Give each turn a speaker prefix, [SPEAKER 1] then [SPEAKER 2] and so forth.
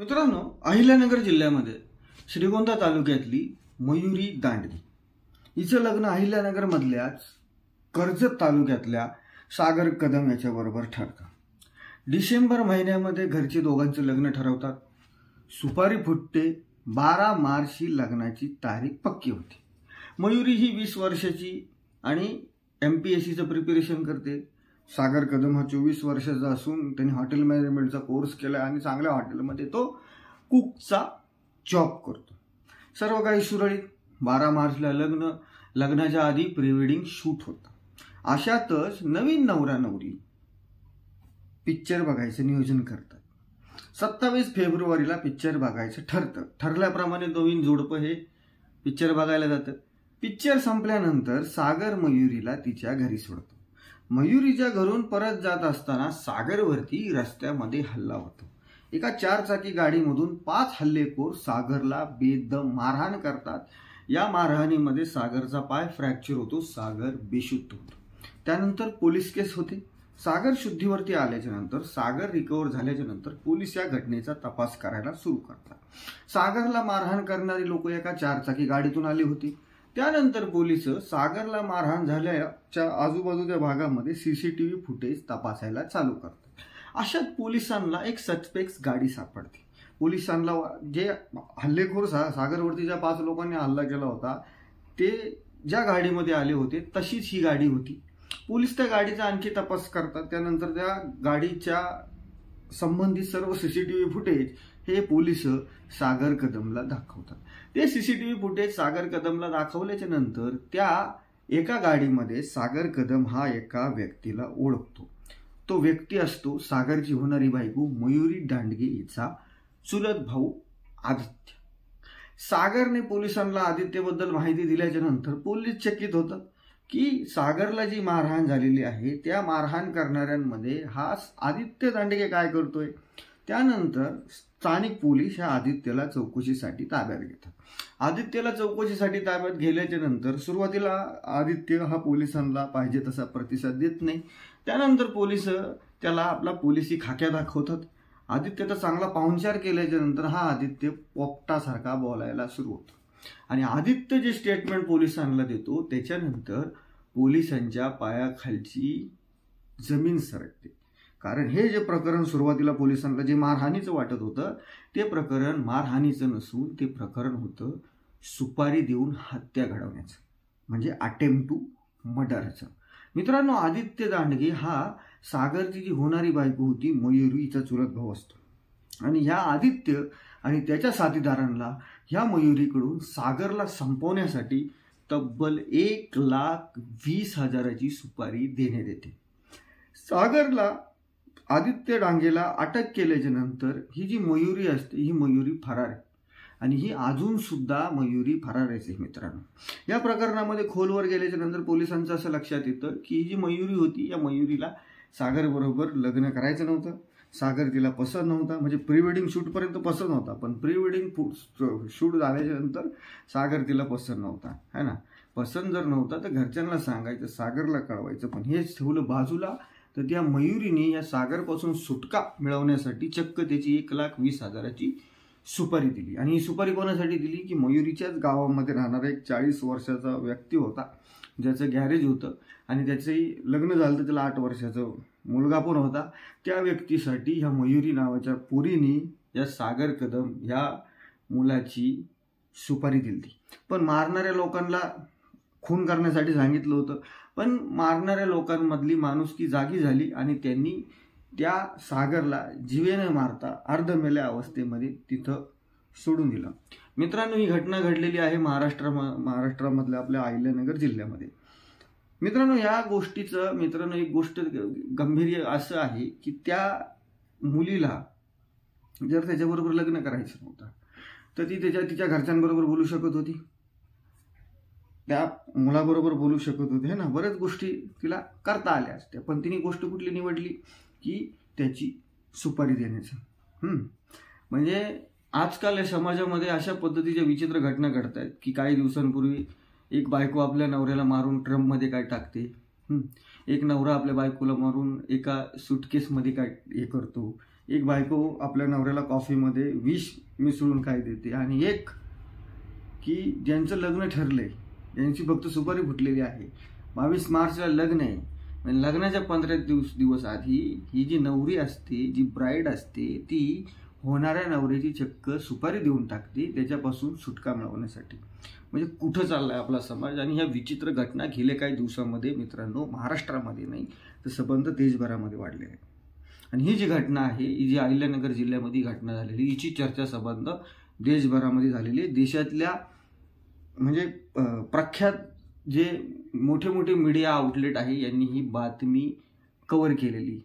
[SPEAKER 1] मित्रांनो, अहिल्यानगर जिल्ह्यामध्ये श्रीगोंदा तालुक्यातली मयुरी दांडगे हिचं लग्न अहिल्यानगर मधल्याच कर्जत तालुक्यातल्या सागर कदम याच्याबरोबर ठरतं। डिसेंबर महिन्यामध्ये घरचे दोघांचं लग्न ठरवतात। सुपारी फुटते। 12 मार्च ही लग्नाची तारीख पक्की होती। मयुरी ही 20 वर्षाची आणि MPSCचं प्रिपरेशन करते। सागर कदम हा 24 वर्षाचा असून त्यांनी हॉटेल मॅनेजमेंटचा कोर्स केला आणि चांगल्या हॉटेलमध्ये तो कुकचा जॉब करतो। सर्व काही सुरळीत। 12 मार्चला लग्नाच्या आधी प्री वेडिंग शूट होतं। अशातच नवीन नवरा नवरी पिक्चर बघायचं नियोजन करतात। 27 फेब्रुवारीला पिक्चर बघायचं ठरतं। ठरल्याप्रमाणे नवीन जोडपं हे पिक्चर बघायला जातं। पिक्चर संपल्यानंतर सागर मयुरीला तिच्या घरी सोडतो। मयुरीच्या घरून परत जात असताना सागरवरती रस्त्यामध्ये हल्ला होतो। एका 4 चाकी गाडीमधून 5 हल्लेखोर सागरला बेदम मारहाण करतात। या मारहाणीमध्ये सागरचा पाय फ्रॅक्चर होतो। सागर बेशुद्ध होतो। त्यानंतर पोलीस केस होते। सागर शुद्धीवरती आल्याच्या नंतर सागर रिकव्हर झाल्याच्या नंतर पोलीस या घटनेचा तपास करायला सुरू करतात। सागरला मारहाण करणारी लोक एका 4 चाकी गाडीतून आली होती। त्यानंतर पोलीस सागरला मारहाण झाल्याच्या आजूबाजूच्या भागामध्ये CCTV फुटेज तपासायला चालू करतात। अशात पोलिसांना एक सस्पेक्ट गाडी सापडते। पोलिसांना जे हल्लेखोर सागरवरती ज्या 5 लोकांनी हल्ला केला होता ते ज्या गाडीमध्ये आले होते तशीच ही गाडी होती। पोलीस त्या गाडीचा आणखी तपास करतात। त्यानंतर त्या गाडीच्या संबंधित सर्व CCTV फुटेज हे पोलीस सागर कदमला दाखवतात। ते CCTV फुटेज सागर कदमला दाखवल्याच्या नंतर त्या एका गाडीमध्ये सागर कदम हा एका व्यक्तीला ओळखतो। तो व्यक्ती असतो सागरची होणारी बायको मयुरी दांडगे हिचा चुलत भाऊ आदित्य। सागरने पोलिसांना आदित्यबद्दल माहिती दिल्याच्या नंतर पोलीस चकित होतात की सागरला जी मारहाण झालेली आहे त्या मारहाण करणाऱ्यांमध्ये हा आदित्य दांडगे काय करतोय। त्यानंतर स्थानिक पोलीस या आदित्यला चौकशीसाठी ताब्यात घेतात। आदित्यला चौकशीसाठी ताब्यात घेतल्याच्या नंतर सुरुवातीला आदित्य हा पोलिसांना पाहिजे तसा प्रतिसाद देत नाही। त्यानंतर पोलीस त्याला आपला पोलिसी खाक्या दाखवतात। आदित्यचा चांगला पाहुणचार केल्याच्या नंतर हा आदित्य पोपटासारखा बोलायला सुरू होतो आणि आदित्य जे स्टेटमेंट पोलिसांना देतो त्याच्यानंतर पोलिसांच्या पायाखालची जमीन सरकते। कारण हे जे प्रकरण सुरुवातीला पोलिसांना जे मारहाणीचं वाटत होतं ते प्रकरण मारहाणीचं नसून ते प्रकरण होतं सुपारी देऊन हत्या घडवण्याचं, म्हणजे अटेम्प्ट टू मर्डरचं। मित्रांनो, आदित्य दांडगे हा सागरची जी होणारी बायको होती मयुरीचा चुलत भाऊ असतो आणि ह्या आदित्य आणि त्याच्या साथीदारांना ह्या मयुरीकडून सागरला संपवण्यासाठी तब्बल 1,20,000ची सुपारी देण्यात येते। सागरला आदित्य डांगेला अटक केल्याच्या नंतर ही जी मयुरी असते ही मयुरी फरार आहे आणि ही अजून सुद्धा मयुरी फरार आहे। मित्रांनो, या प्रकरणामध्ये खोलवर गेल्याच्या नंतर पोलिसांचं असं लक्षात येतं की ही जी मयुरी होती या मयुरीला सागर बरोबर लग्न करायचं नव्हतं। सागर तिला पसंत नव्हता, म्हणजे प्री वेडिंग शूटपर्यंत पसंत होता, पण प्री वेडिंग शूट झाल्याच्या नंतर सागर तिला पसंत नव्हता, है ना। पसंत जर नव्हता तर घरच्यांना सांगायचं, सागरला कळवायचं, पण हेच ठेवलं बाजूला तर त्या मयुरीने या सागरपासून सुटका मिळवण्यासाठी चक्क त्याची 1,20,000ची सुपारी दिली। आणि ही सुपारी कोणासाठी दिली की मयुरीच्याच गावामध्ये राहणारा एक 40 वर्षाचा व्यक्ती होता ज्याचं गॅरेज होतं आणि त्याचंही लग्न झालं तर त्याला 8 वर्षाचा मुलगा पण होता। त्या व्यक्तीसाठी ह्या मयुरी नावाच्या पोरीने या सागर कदम ह्या मुलाची सुपारी दिली। पण मारणाऱ्या लोकांना खून करण्यासाठी सांगितलं होतं, पण मारणाऱ्या लोकांमधली माणुसकी जागी झाली आणि त्यांनी त्या सागरला जीवेने मारता अर्धमेल्या अवस्थेमध्ये तिथं सोडून दिलं। मित्रांनो, ही घटना घडलेली आहे महाराष्ट्रामधल्या आपल्या अहिल्यानगर जिल्ह्यामध्ये। मित्रांनो, या गोष्टीचं एक गोष्ट गंभीर असं आहे की त्या मुलीला जर त्याच्याबरोबर लग्न करायचं नव्हतं तर ती तिच्या घरच्यांबरोबर बोलू शकत होती, त्या मुलाबरोबर बोलू शकत होते, है ना। बऱ्याच गोष्टी तिला करता आल्या असत्या, पण तिने गोष्ट कुठली निवडली की त्याची सुपारी देण्याचं। म्हणजे आजकाल या समाजामध्ये अशा पद्धतीच्या विचित्र घटना घडत आहेत की काही दिवसांपूर्वी एक बायको आपल्या नवऱ्याला मारून ट्रममध्ये काय टाकते, एक नवरा आपल्या बायकोला मारून एका सुटकेसमध्ये काय हे करतो, एक बायको आपल्या नवऱ्याला कॉफीमध्ये विष मिसळून काय देते, आणि एक की ज्यांचं लग्न ठरलंय, ज्यांची फक्त सुपारी फुटलेली आहे, 22 मार्चला लग्न आहे, आणि लग्नाच्या 15 दिवस आधी ही जी नवरी असते, जी ब्राईड असते, ती होणाऱ्या नवऱ्याची चक्क सुपारी देऊन टाकते त्याच्यापासून सुटका मिळवण्यासाठी. म्हणजे कुठं चाललाय आपला समाज. आणि ह्या विचित्र घटना गेल्या काही दिवसांमध्ये मित्रांनो महाराष्ट्रामध्ये नाही तर संबंध देशभरामध्ये वाढले आहे. आणि ही जी घटना आहे, ही जी अहिल्यानगर जिल्ह्यामध्ये घटना झालेली, हिची चर्चा संबंध देशभरामध्ये झालेली. देशातल्या म्हणजे प्रख्यात जे मोठे मोठे मीडिया आउटलेट आहे यांनी ही बातमी कव्हर केलेली.